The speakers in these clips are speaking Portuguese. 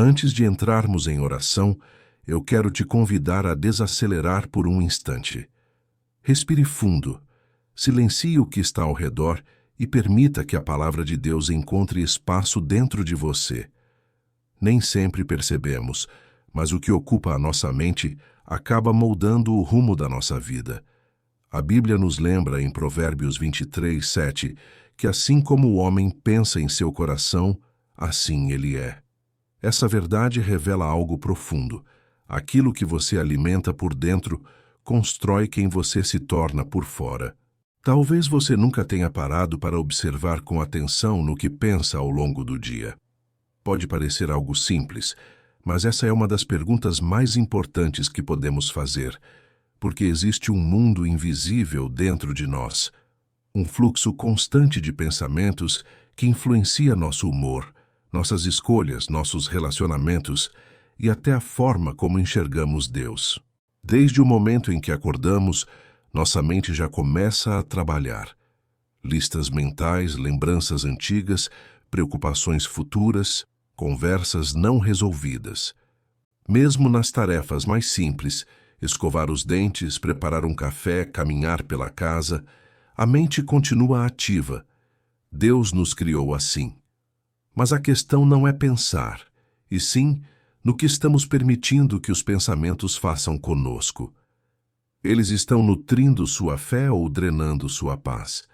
Antes de entrarmos em oração, eu quero te convidar a desacelerar por um instante. Respire fundo, silencie o que está ao redor e permita que a palavra de Deus encontre espaço dentro de você. Nem sempre percebemos, mas o que ocupa a nossa mente acaba moldando o rumo da nossa vida. A Bíblia nos lembra em Provérbios 23:7 que assim como o homem pensa em seu coração, assim ele é. Essa verdade revela algo profundo. Aquilo que você alimenta por dentro constrói quem você se torna por fora. Talvez você nunca tenha parado para observar com atenção no que pensa ao longo do dia. Pode parecer algo simples, mas essa é uma das perguntas mais importantes que podemos fazer, porque existe um mundo invisível dentro de nós, um fluxo constante de pensamentos que influencia nosso humor, nossas escolhas, nossos relacionamentos e até a forma como enxergamos Deus. Desde o momento em que acordamos, nossa mente já começa a trabalhar. Listas mentais, lembranças antigas, preocupações futuras, conversas não resolvidas. Mesmo nas tarefas mais simples, escovar os dentes, preparar um café, caminhar pela casa, a mente continua ativa. Deus nos criou assim. Mas a questão não é pensar, e sim no que estamos permitindo que os pensamentos façam conosco. Eles estão nutrindo sua fé ou drenando sua paz?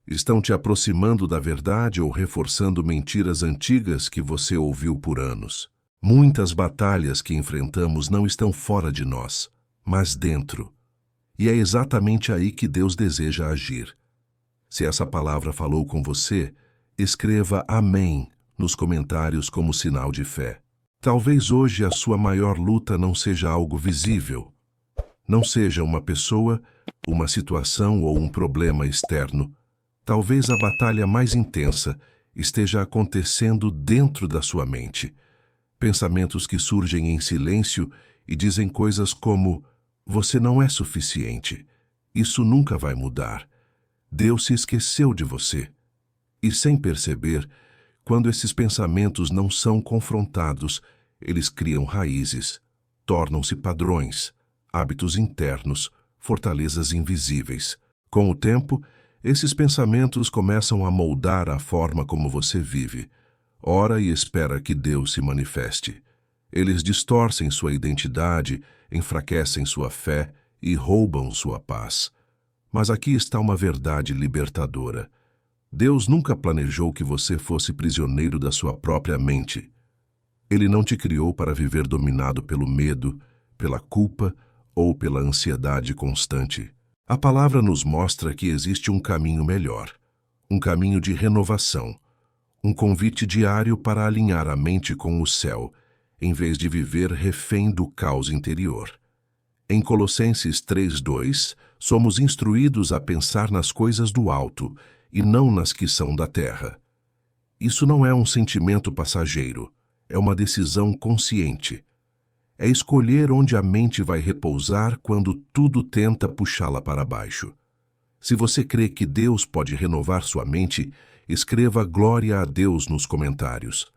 Estão te aproximando da verdade ou reforçando mentiras antigas que você ouviu por anos? Muitas batalhas que enfrentamos não estão fora de nós, mas dentro. E é exatamente aí que Deus deseja agir. Se essa palavra falou com você, escreva Amém nos comentários como sinal de fé. Talvez hoje a sua maior luta não seja algo visível. Não seja uma pessoa, uma situação ou um problema externo. Talvez a batalha mais intensa esteja acontecendo dentro da sua mente. Pensamentos que surgem em silêncio e dizem coisas como: você não é suficiente. Isso nunca vai mudar. Deus se esqueceu de você. E sem perceber, quando esses pensamentos não são confrontados, eles criam raízes, tornam-se padrões, hábitos internos, fortalezas invisíveis. Com o tempo, esses pensamentos começam a moldar a forma como você vive. Ora e espera que Deus se manifeste. Eles distorcem sua identidade, enfraquecem sua fé e roubam sua paz. Mas aqui está uma verdade libertadora. Deus nunca planejou que você fosse prisioneiro da sua própria mente. Ele não te criou para viver dominado pelo medo, pela culpa ou pela ansiedade constante. A palavra nos mostra que existe um caminho melhor, um caminho de renovação, um convite diário para alinhar a mente com o céu, em vez de viver refém do caos interior. Em Colossenses 3:2, somos instruídos a pensar nas coisas do alto e não nas que são da terra. Isso não é um sentimento passageiro, é uma decisão consciente. É escolher onde a mente vai repousar quando tudo tenta puxá-la para baixo. Se você crê que Deus pode renovar sua mente, escreva glória a Deus nos comentários.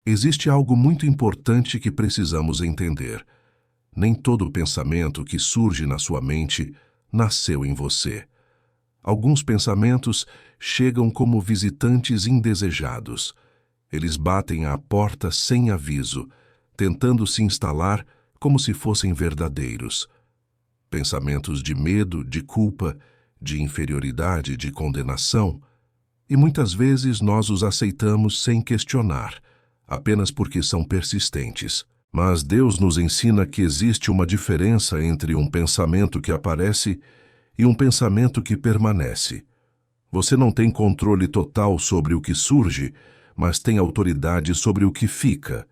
Existe algo muito importante que precisamos entender. Nem todo pensamento que surge na sua mente nasceu em você. Alguns pensamentos chegam como visitantes indesejados. Eles batem à porta sem aviso, tentando se instalar como se fossem verdadeiros. Pensamentos de medo, de culpa, de inferioridade, de condenação. E muitas vezes nós os aceitamos sem questionar, apenas porque são persistentes. Mas Deus nos ensina que existe uma diferença entre um pensamento que aparece e um pensamento que permanece. Você não tem controle total sobre o que surge, mas tem autoridade sobre o que fica.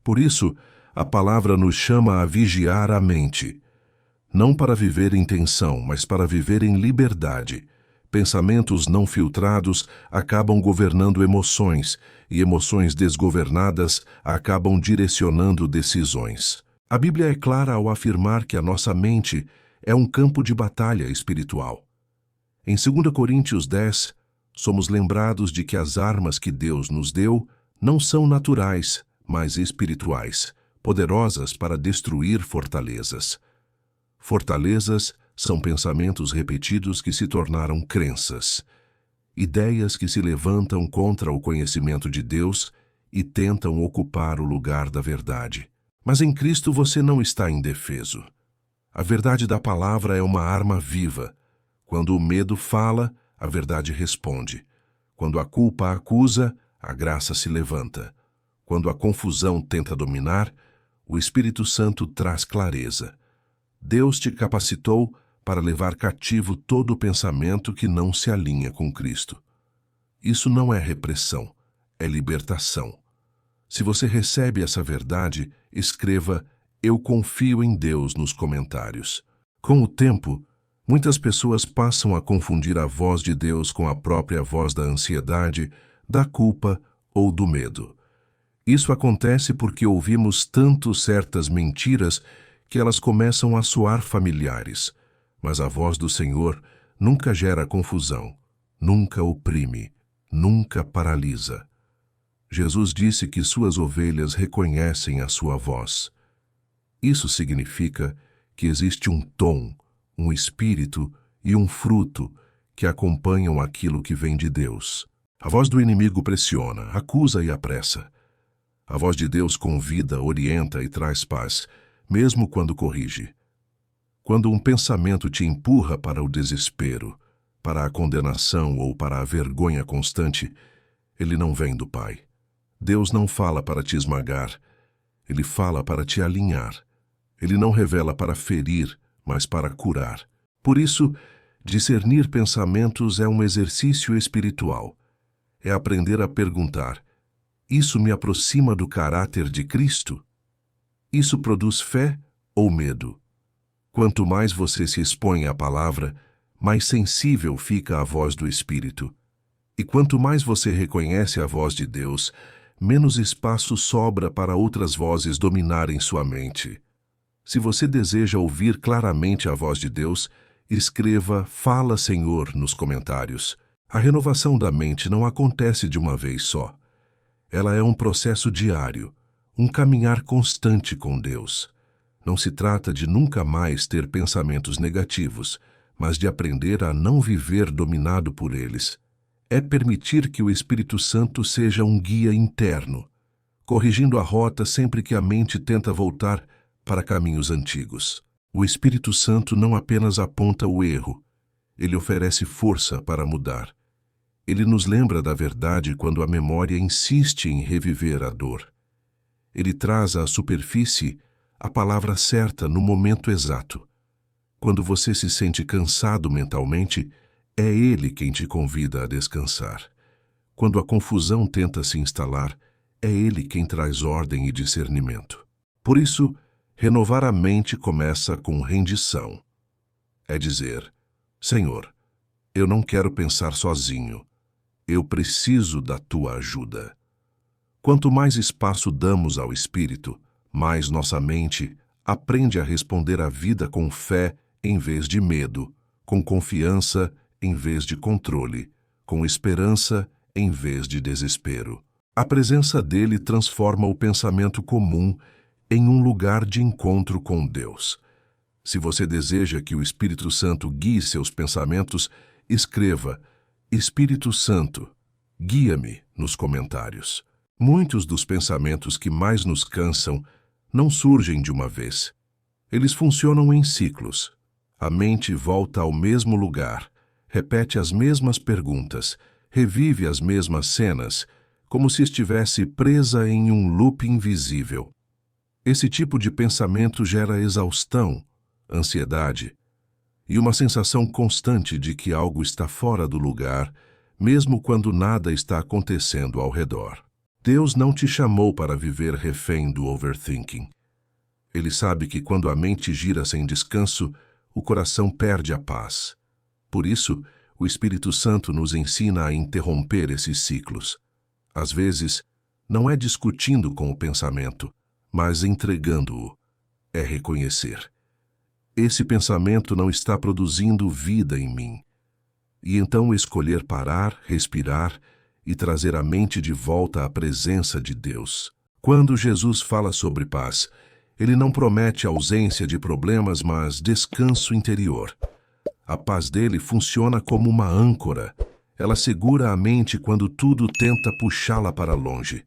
Por isso, a palavra nos chama a vigiar a mente. Não para viver em tensão, mas para viver em liberdade. Pensamentos não filtrados acabam governando emoções, e emoções desgovernadas acabam direcionando decisões. A Bíblia é clara ao afirmar que a nossa mente é um campo de batalha espiritual. Em 2 Coríntios 10, somos lembrados de que as armas que Deus nos deu não são naturais, mas espirituais, poderosas para destruir fortalezas. Fortalezas são pensamentos repetidos que se tornaram crenças, ideias que se levantam contra o conhecimento de Deus e tentam ocupar o lugar da verdade. Mas em Cristo você não está indefeso. A verdade da palavra é uma arma viva. Quando o medo fala, a verdade responde. Quando a culpa acusa, a graça se levanta. Quando a confusão tenta dominar, o Espírito Santo traz clareza. Deus te capacitou para levar cativo todo o pensamento que não se alinha com Cristo. Isso não é repressão, é libertação. Se você recebe essa verdade, escreva "Eu confio em Deus" nos comentários. Com o tempo, muitas pessoas passam a confundir a voz de Deus com a própria voz da ansiedade, da culpa ou do medo. Isso acontece porque ouvimos tanto certas mentiras que elas começam a soar familiares. Mas a voz do Senhor nunca gera confusão, nunca oprime, nunca paralisa. Jesus disse que suas ovelhas reconhecem a sua voz. Isso significa que existe um tom, um espírito e um fruto que acompanham aquilo que vem de Deus. A voz do inimigo pressiona, acusa e apressa. A voz de Deus convida, orienta e traz paz, mesmo quando corrige. Quando um pensamento te empurra para o desespero, para a condenação ou para a vergonha constante, ele não vem do Pai. Deus não fala para te esmagar, ele fala para te alinhar. Ele não revela para ferir, mas para curar. Por isso, discernir pensamentos é um exercício espiritual. É aprender a perguntar: isso me aproxima do caráter de Cristo? Isso produz fé ou medo? Quanto mais você se expõe à palavra, mais sensível fica a voz do Espírito. E quanto mais você reconhece a voz de Deus, menos espaço sobra para outras vozes dominarem sua mente. Se você deseja ouvir claramente a voz de Deus, escreva "Fala, Senhor" nos comentários. A renovação da mente não acontece de uma vez só. Ela é um processo diário, um caminhar constante com Deus. Não se trata de nunca mais ter pensamentos negativos, mas de aprender a não viver dominado por eles. É permitir que o Espírito Santo seja um guia interno, corrigindo a rota sempre que a mente tenta voltar para caminhos antigos. O Espírito Santo não apenas aponta o erro, ele oferece força para mudar. Ele nos lembra da verdade quando a memória insiste em reviver a dor. Ele traz à superfície a palavra certa no momento exato. Quando você se sente cansado mentalmente, é Ele quem te convida a descansar. Quando a confusão tenta se instalar, é Ele quem traz ordem e discernimento. Por isso, renovar a mente começa com rendição. É dizer: Senhor, eu não quero pensar sozinho. Eu preciso da Tua ajuda. Quanto mais espaço damos ao Espírito, mais nossa mente aprende a responder à vida com fé em vez de medo, com confiança em vez de controle, com esperança em vez de desespero. A presença dele transforma o pensamento comum em um lugar de encontro com Deus. Se você deseja que o Espírito Santo guie seus pensamentos, escreva "Espírito Santo, guia-me" nos comentários. Muitos dos pensamentos que mais nos cansam não surgem de uma vez. Eles funcionam em ciclos. A mente volta ao mesmo lugar, repete as mesmas perguntas, revive as mesmas cenas, como se estivesse presa em um loop invisível. Esse tipo de pensamento gera exaustão, ansiedade e uma sensação constante de que algo está fora do lugar, mesmo quando nada está acontecendo ao redor. Deus não te chamou para viver refém do overthinking. Ele sabe que quando a mente gira sem descanso, o coração perde a paz. Por isso, o Espírito Santo nos ensina a interromper esses ciclos. Às vezes, não é discutindo com o pensamento, mas entregando-o. É reconhecer: esse pensamento não está produzindo vida em mim. E então escolher parar, respirar e trazer a mente de volta à presença de Deus. Quando Jesus fala sobre paz, ele não promete ausência de problemas, mas descanso interior. A paz dele funciona como uma âncora. Ela segura a mente quando tudo tenta puxá-la para longe.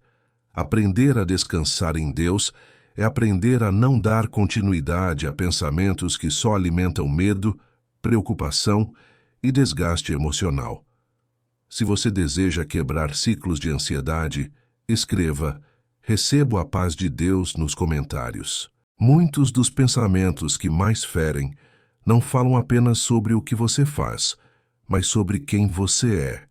Aprender a descansar em Deus é aprender a não dar continuidade a pensamentos que só alimentam medo, preocupação e desgaste emocional. Se você deseja quebrar ciclos de ansiedade, escreva "Recebo a paz de Deus" nos comentários. Muitos dos pensamentos que mais ferem não falam apenas sobre o que você faz, mas sobre quem você é.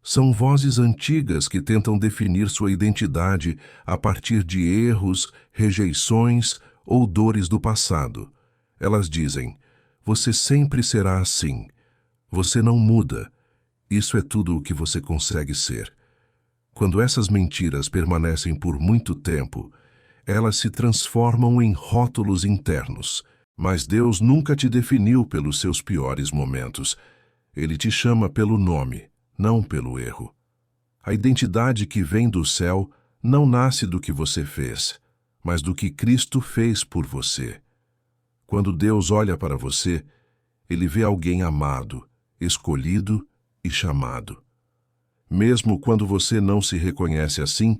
São vozes antigas que tentam definir sua identidade a partir de erros, rejeições ou dores do passado. Elas dizem: "Você sempre será assim. Você não muda. Isso é tudo o que você consegue ser." Quando essas mentiras permanecem por muito tempo, elas se transformam em rótulos internos. Mas Deus nunca te definiu pelos seus piores momentos. Ele te chama pelo nome, não pelo erro. A identidade que vem do céu não nasce do que você fez, mas do que Cristo fez por você. Quando Deus olha para você, ele vê alguém amado, escolhido e chamado. Mesmo quando você não se reconhece assim,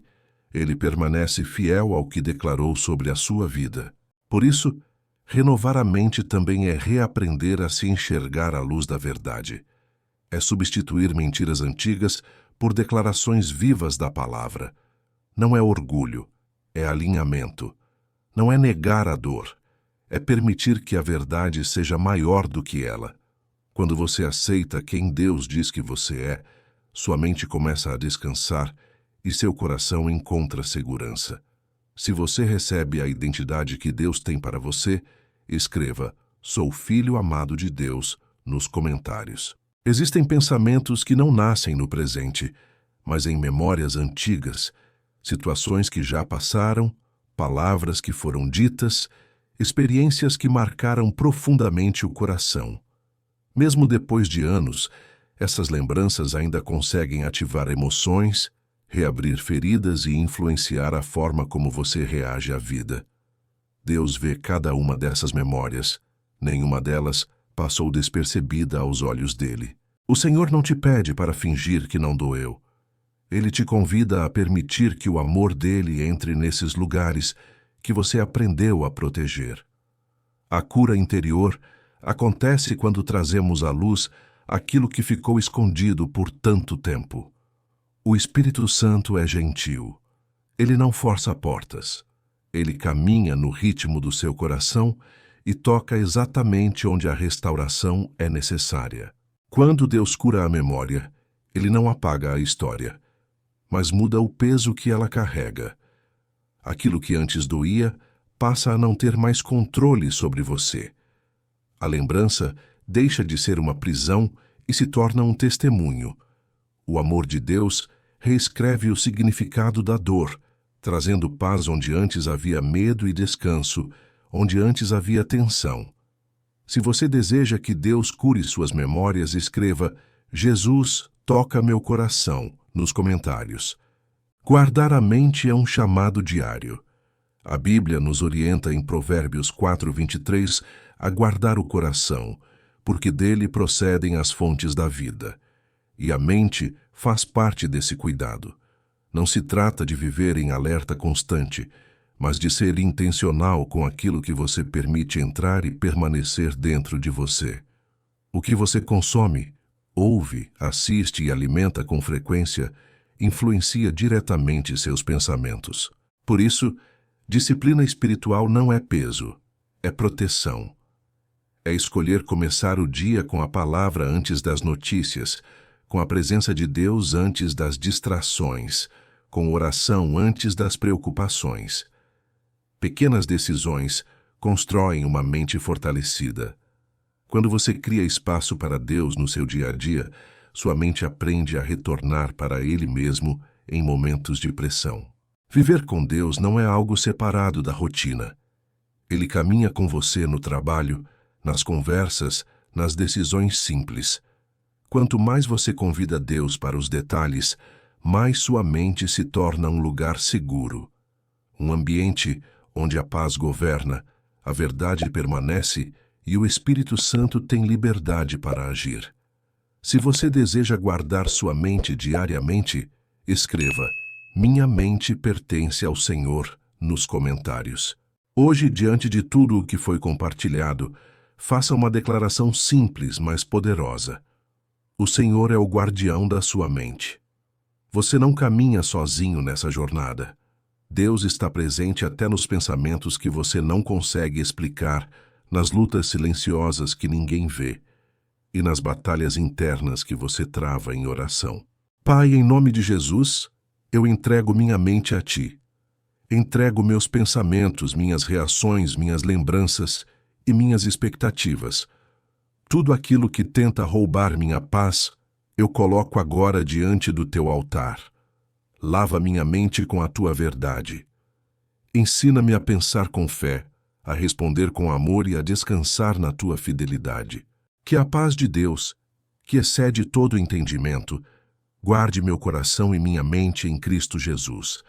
ele permanece fiel ao que declarou sobre a sua vida. Por isso, renovar a mente também é reaprender a se enxergar à luz da verdade. É substituir mentiras antigas por declarações vivas da palavra. Não é orgulho, é alinhamento. Não é negar a dor, é permitir que a verdade seja maior do que ela. Quando você aceita quem Deus diz que você é, sua mente começa a descansar e seu coração encontra segurança. Se você recebe a identidade que Deus tem para você, escreva "Sou filho amado de Deus" nos comentários. Existem pensamentos que não nascem no presente, mas em memórias antigas, situações que já passaram, palavras que foram ditas, experiências que marcaram profundamente o coração. Mesmo depois de anos, essas lembranças ainda conseguem ativar emoções, reabrir feridas e influenciar a forma como você reage à vida. Deus vê cada uma dessas memórias. Nenhuma delas passou despercebida aos olhos dele. O Senhor não te pede para fingir que não doeu. Ele te convida a permitir que o amor dele entre nesses lugares que você aprendeu a proteger. A cura interior acontece quando trazemos à luz aquilo que ficou escondido por tanto tempo. O Espírito Santo é gentil. Ele não força portas. Ele caminha no ritmo do seu coração e toca exatamente onde a restauração é necessária. Quando Deus cura a memória, ele não apaga a história, mas muda o peso que ela carrega. Aquilo que antes doía passa a não ter mais controle sobre você. A lembrança deixa de ser uma prisão e se torna um testemunho. O amor de Deus reescreve o significado da dor, trazendo paz onde antes havia medo e descanso, onde antes havia tensão. Se você deseja que Deus cure suas memórias, escreva "Jesus, toca meu coração" nos comentários. Guardar a mente é um chamado diário. A Bíblia nos orienta em Provérbios 4:23 a guardar o coração, porque dele procedem as fontes da vida. E a mente faz parte desse cuidado. Não se trata de viver em alerta constante, mas de ser intencional com aquilo que você permite entrar e permanecer dentro de você. O que você consome, ouve, assiste e alimenta com frequência influencia diretamente seus pensamentos. Por isso, disciplina espiritual não é peso, é proteção. É escolher começar o dia com a palavra antes das notícias, com a presença de Deus antes das distrações, com oração antes das preocupações. Pequenas decisões constroem uma mente fortalecida. Quando você cria espaço para Deus no seu dia a dia, sua mente aprende a retornar para Ele mesmo em momentos de pressão. Viver com Deus não é algo separado da rotina. Ele caminha com você no trabalho, nas conversas, nas decisões simples. Quanto mais você convida Deus para os detalhes, mais sua mente se torna um lugar seguro. um ambiente onde a paz governa, a verdade permanece e o Espírito Santo tem liberdade para agir. Se você deseja guardar sua mente diariamente, escreva: "Minha mente pertence ao Senhor" nos comentários. Hoje, diante de tudo o que foi compartilhado, faça uma declaração simples, mas poderosa. O Senhor é o guardião da sua mente. Você não caminha sozinho nessa jornada. Deus está presente até nos pensamentos que você não consegue explicar, nas lutas silenciosas que ninguém vê e nas batalhas internas que você trava em oração. Pai, em nome de Jesus, eu entrego minha mente a Ti. Entrego meus pensamentos, minhas reações, minhas lembranças e minhas expectativas. Tudo aquilo que tenta roubar minha paz, eu coloco agora diante do Teu altar. Lava minha mente com a Tua verdade. Ensina-me a pensar com fé, a responder com amor e a descansar na Tua fidelidade. Que a paz de Deus, que excede todo entendimento, guarde meu coração e minha mente em Cristo Jesus.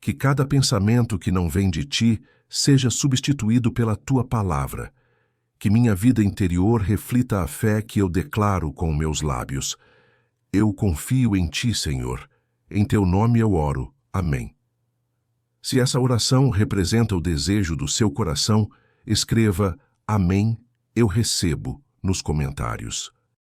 Que cada pensamento que não vem de Ti seja substituído pela Tua palavra. Que minha vida interior reflita a fé que eu declaro com meus lábios. Eu confio em Ti, Senhor. Em Teu nome eu oro. Amém. Se essa oração representa o desejo do seu coração, escreva: "Amém, eu recebo" nos comentários.